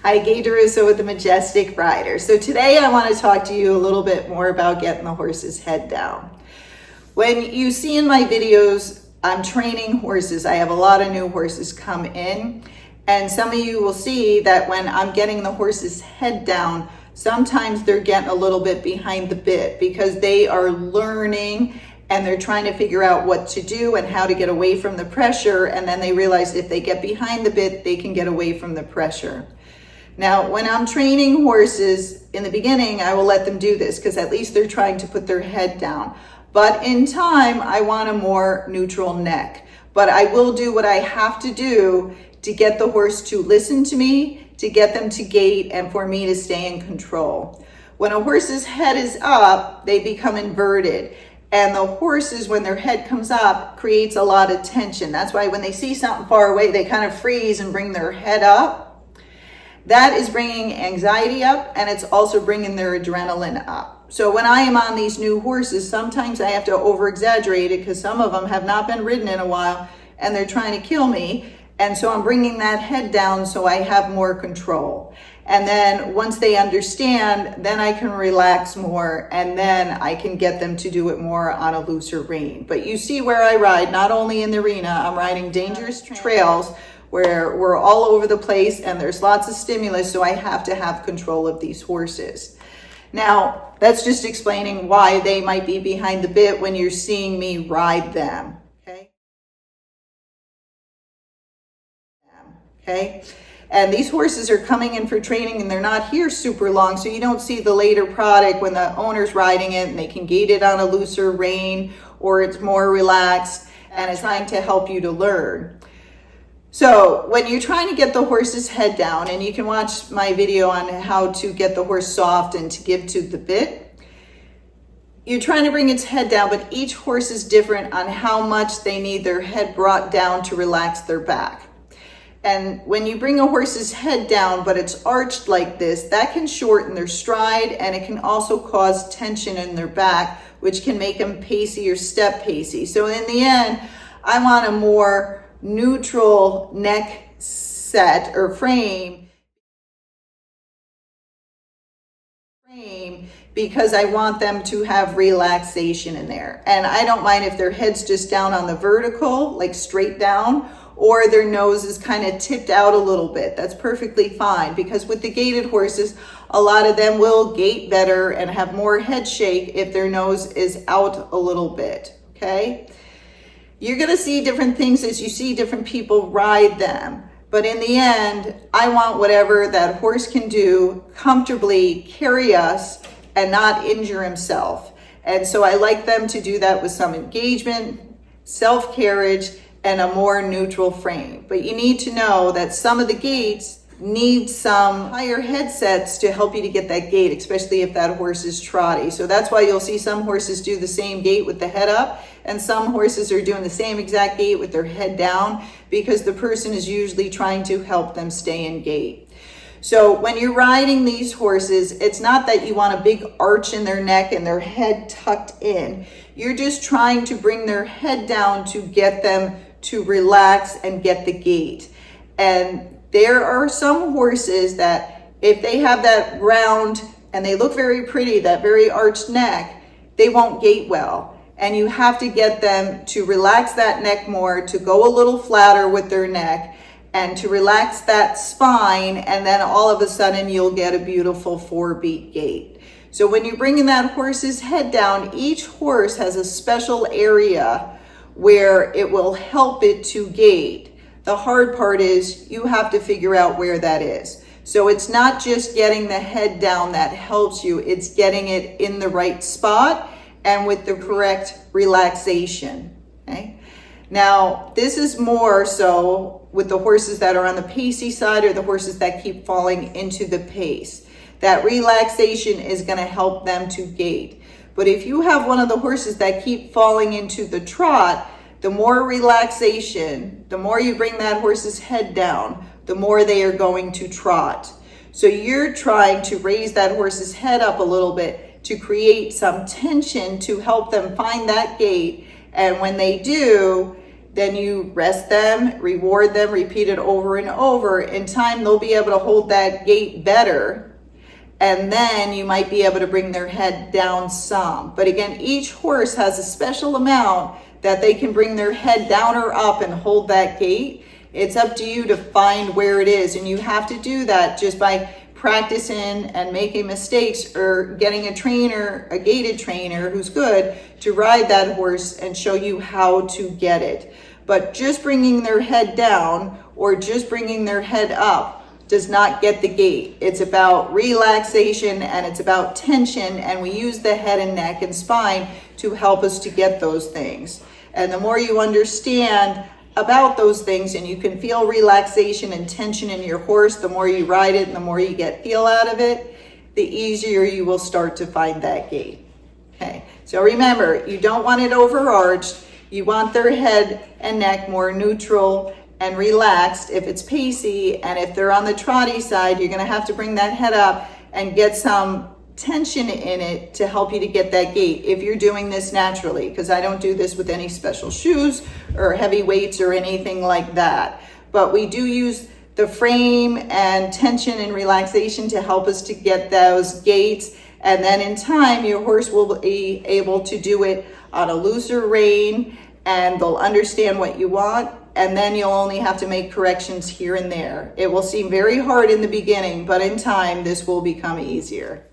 Hi, Gaye DeRusso with the Majestic Rider. So today I want to talk to you a little bit more about getting the horse's head down. When you see in my videos, I'm training horses. I have a lot of new horses come in, and some of you will see that when I'm getting the horse's head down, sometimes they're getting a little bit behind the bit because they are learning and they're trying to figure out what to do and how to get away from the pressure, and then they realize if they get behind the bit, they can get away from the pressure. Now, when I'm training horses in the beginning, I will let them do this because at least they're trying to put their head down. But in time, I want a more neutral neck. But I will do what I have to do to get the horse to listen to me, to get them to gait, and for me to stay in control. When a horse's head is up, they become inverted. And the horses, when their head comes up, creates a lot of tension. That's why when they see something far away, they kind of freeze and bring their head up. That is bringing anxiety up, and it's also bringing their adrenaline up. So when I am on these new horses, sometimes I have to over-exaggerate it because some of them have not been ridden in a while and they're trying to kill me. And so I'm bringing that head down so I have more control. And then once they understand, then I can relax more, and then I can get them to do it more on a looser rein. But you see where I ride, not only in the arena, I'm riding dangerous trails where we're all over the place and there's lots of stimulus, so I have to have control of these horses. Now, that's just explaining why they might be behind the bit when you're seeing me ride them, okay? And these horses are coming in for training and they're not here super long, so you don't see the later product when the owner's riding it and they can gait it on a looser rein or it's more relaxed and it's trying to help you to learn. So when you're trying to get the horse's head down, and you can watch my video on how to get the horse soft and to give to the bit, you're trying to bring its head down, but each horse is different on how much they need their head brought down to relax their back. And when you bring a horse's head down, but it's arched like this, that can shorten their stride, and it can also cause tension in their back, which can make them pacey or step pacey. So in the end, I want a more neutral neck set or frame because I want them to have relaxation in there. And I don't mind if their head's just down on the vertical, like straight down, or their nose is kind of tipped out a little bit. That's perfectly fine, because with the gaited horses, a lot of them will gait better and have more head shake if their nose is out a little bit, okay? You're gonna see different things as you see different people ride them. But in the end, I want whatever that horse can do comfortably carry us and not injure himself. And so I like them to do that with some engagement, self-carriage, and a more neutral frame. But you need to know that some of the gaits need some higher headsets to help you to get that gait, especially if that horse is trotty. So that's why you'll see some horses do the same gait with the head up, and some horses are doing the same exact gait with their head down, because the person is usually trying to help them stay in gait. So when you're riding these horses, it's not that you want a big arch in their neck and their head tucked in. You're just trying to bring their head down to get them to relax and get the gait. And there are some horses that if they have that round and they look very pretty, that very arched neck, they won't gait well. And you have to get them to relax that neck more, to go a little flatter with their neck, and to relax that spine, and then all of a sudden you'll get a beautiful 4-beat gait. So when you're bringing that horse's head down, each horse has a special area where it will help it to gait. The hard part is you have to figure out where that is. So it's not just getting the head down that helps you, it's getting it in the right spot and with the correct relaxation, okay? Now, this is more so with the horses that are on the pacey side or the horses that keep falling into the pace. That relaxation is gonna help them to gait. But if you have one of the horses that keep falling into the trot, the more relaxation, the more you bring that horse's head down, the more they are going to trot. So you're trying to raise that horse's head up a little bit to create some tension to help them find that gait. And when they do, then you rest them, reward them, repeat it over and over. In time, they'll be able to hold that gait better. And then you might be able to bring their head down some. But again, each horse has a special amount that they can bring their head down or up and hold that gait. It's up to you to find where it is. And you have to do that just by practicing and making mistakes, or getting a trainer, a gaited trainer who's good to ride that horse and show you how to get it. But just bringing their head down or just bringing their head up does not get the gait. It's about relaxation and it's about tension, and we use the head and neck and spine to help us to get those things. And the more you understand about those things and you can feel relaxation and tension in your horse, the more you ride it and the more you get feel out of it, the easier you will start to find that gait. Okay, so remember, you don't want it overarched. You want their head and neck more neutral and relaxed if it's pacey, and if they're on the trotty side, you're going to have to bring that head up and get some tension in it to help you to get that gait if you're doing this naturally, because I don't do this with any special shoes or heavy weights or anything like that. But we do use the frame and tension and relaxation to help us to get those gaits, and then in time your horse will be able to do it on a looser rein and they'll understand what you want, and then you'll only have to make corrections here and there. It will seem very hard in the beginning, but in time this will become easier.